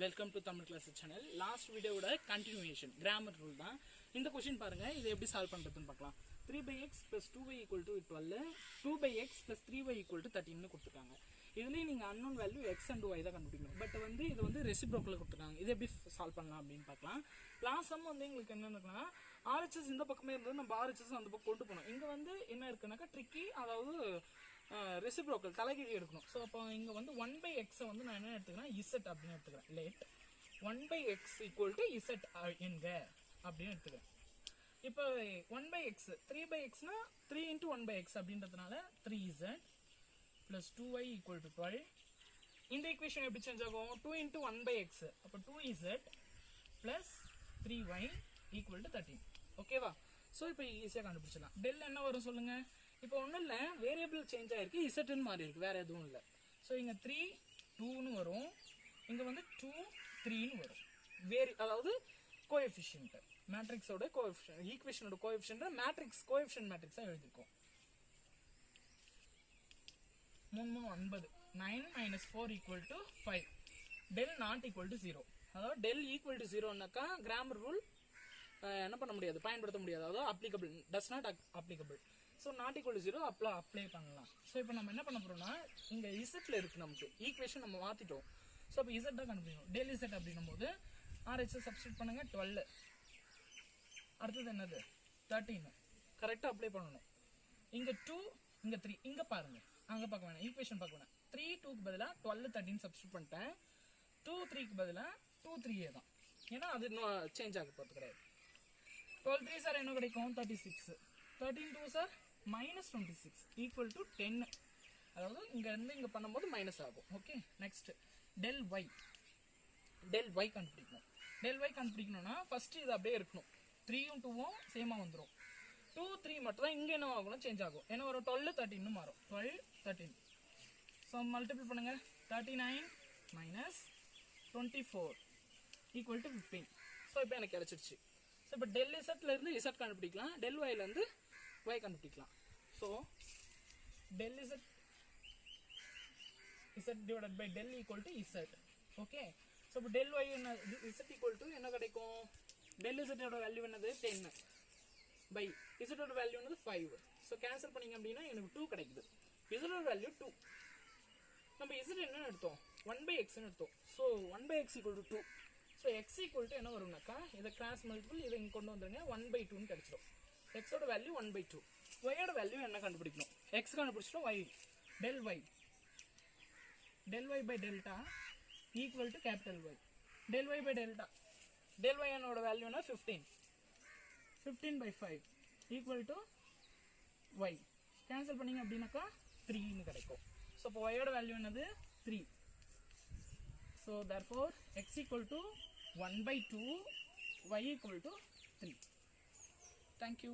Welcome to Tamil class channel. Last வீடியோவோட continuation grammar rule தான். இந்த கொஸ்டின் பாருங்க, இதை எப்படி சால்வ் பண்றதுன்னு பார்க்கலாம். 3/x + 2y = 12, 2/x + 3y = 13 கொடுத்துருக்காங்க. இதுலேயும் நீங்கள் unknown value x and y தான் கண்டுபிடிக்கணும். பட் வந்து இது வந்து ரெசிப்ரோக்கல் கொடுத்துருக்காங்க. இது எப்படி சால்வ் பண்ணலாம் அப்படின்னு பார்க்கலாம். லாஸ்ட் சம் வந்து எங்களுக்கு என்ன இருக்குன்னா, ஆர்ஹெச்எஸ் இந்த பக்கமே இருந்தது, நம்ம ஆர்ஹெச்எஸ் அந்த பக்கம் கொண்டு போகணும். இங்கே வந்து என்ன இருக்குன்னாக்கா ட்ரிக்கி, அதாவது ரெசிப்ரோக்கல் தலைகீழ் எடுக்கணும். ஸோ அப்போ இங்கே வந்து 1/x வந்து நான் என்ன எடுத்துக்கிறேன், z அப்படின்னு எடுத்துக்கிறேன். லேட் 1/x = z என்க அப்படின்னு எடுத்துக்கிறேன். இப்போ 1/x 3/xனா 3 × 1/x அப்படின்றதுனால 3z + 2y = 12. இந்த ஈக்குவேஷன் எப்படி சேஞ்ச் ஆகும்? 2 × 1/x, அப்போ 2z + 3y = 13. ஓகேவா? ஸோ இப்போ ஈஸியாக கண்டுபிடிச்சிடலாம். டெல் என்ன வரும் சொல்லுங்க. இப்போ ஒன்றும் இல்லை, வேரியபிள் சேஞ்ச் ஆகிருக்கு, இசட்டுன்னு மாறி இருக்கு, வேற எதுவும் இல்லை. ஸோ இங்கே 3 2ன்னு வரும், இங்கே வந்து 2 3ன்னு வரும். அதாவது கோஎஃபிஷியன்ட், மேட்ரிக்ஸோட கோஎஃபிஷியன்ட், ஈக்குவேஷனோட கோஎஃபிஷியன்ட் மேட்ரிக்ஸ், கோஎஃபிஷியன்ட் மேட்ரிக்ஸாக எழுதிருக்கோம். 3 3 9, 9 - 4 = 5. Del not equal to 0. அதாவது டெல் ஈக்குவல் டு 0னாக்கா கிராமர் ரூல் என்ன பண்ண முடியாது, பயன்படுத்த முடியாது. அதாவது applicable, does not applicable. So not equal to 0 apply பண்ணலாம். ஸோ இப்போ நம்ம என்ன பண்ண போறோம்னா, இங்கே இசட்ல இருக்கு நமக்கு ஈக்குவேஷன், நம்ம மாத்திட்டோம். ஸோ இப்போ இசட் தான் கண்டுபிடிக்கணும். டெல் இசட் அப்படின்னும் போது ஆர்ஹெச்எஸ் சப்ஸ்டிட் பண்ணுங்க, 12. அடுத்தது என்னது 13. கரெக்டாக அப்ளை பண்ணணும். இங்கே 2, இங்கே 3, இங்கே பாருங்க, அங்கே பார்க்க வேணாம், ஈக்குவேஷன் பார்க்க வேணாம். 3 2க்கு பதிலாக 12 13 சப்ஸ்டிட் பண்ணிட்டேன். 2 3க்கு பதிலாக 2 3 தான், ஏன்னா அது இன்னும் சேஞ்ச் ஆக போகிறது கிடையாது. 12 3 சார் என்ன கிடைக்கும், 36. 13 2 சார் -26 = 10. அதாவது இங்கேருந்து இங்கே பண்ணும்போது மைனஸ் ஆகும். ஓகே, நெக்ஸ்ட் டெல் ஒய் கண்டுபிடிக்கணும். டெல் ஒய் கண்டுபிடிக்கணும்னா ஃபர்ஸ்ட் இது அப்படியே இருக்கணும். 3ம் 2ம் சேமாக வந்துடும். 2 3 மட்டும் தான் இங்கே என்ன ஆகணும், சேஞ்ச் ஆகும். ஏன்னா ஒரு 12 13 மாறும். 12 13. ஸோ மல்டிபிள் பண்ணுங்க. 39 - 24 = 15. ஸோ இப்போ எனக்கு கிடைச்சிருச்சு. ஸோ இப்போ டெல் இசட்ல இருந்து இசட் கண்டுபிடிக்கலாம், டெல் ஒய்லேருந்து ஒய் கண்டுபிடிக்கலாம். So del z divided by del equal to z. Okay, so இப்போ டெல் ஒய் என்ன, இசட் ஈக்குவல் டு என்ன கிடைக்கும், டெல் இசட்டோட வேல்யூ என்னது 10 பை இசட்டோட வேல்யூ என்னது 5. ஸோ கேன்சல் பண்ணிங்க அப்படின்னா எனக்கு 2 கிடைக்குது. இசட்டோட வேல்யூ 2. நம்ம இசட் என்ன எடுத்தோம், 1/xன்னு எடுத்தோம். So 1/x = 2. ஸோ x = என்ன வரும்னாக்கா, இதை கிராஸ் மல்டிபிள், இதை இங்கே கொண்டு வந்துருங்க, 1/2ன்னு கிடைச்சிடும். எக்ஸோட வேல்யூ 1/2. ஒய்யோட வேல்யூ என்ன கண்டுபிடிக்கணும், எக்ஸ் கண்டுபிடிச்சிட்டோம். Y del y by delta equal to capital y. Del y by delta, del y என்னோட வேல்யூ என்ன 15. 15/5 ஈக்குவல் டு ஒய். கேன்சல் பண்ணிங்க அப்படின்னாக்கா 3ன்னு கிடைக்கும். ஸோ இப்போ ஒய்யோட வேல்யூ என்னது 3. So therefore x equal to 1/2, y equal to 3. Thank you.